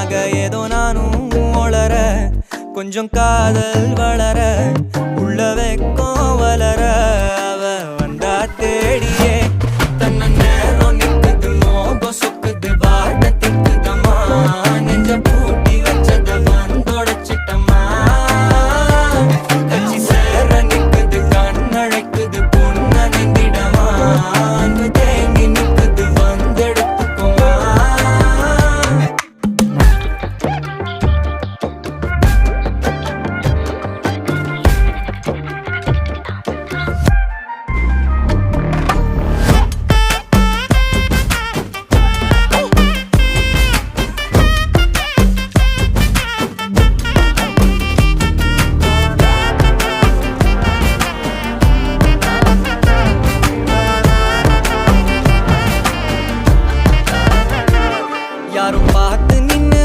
உனக்காக ஏதோ நானும் ஒளர கொஞ்சம் காதல் வளர உள்ள வெக்கம் வளர அவ வந்தா தேடி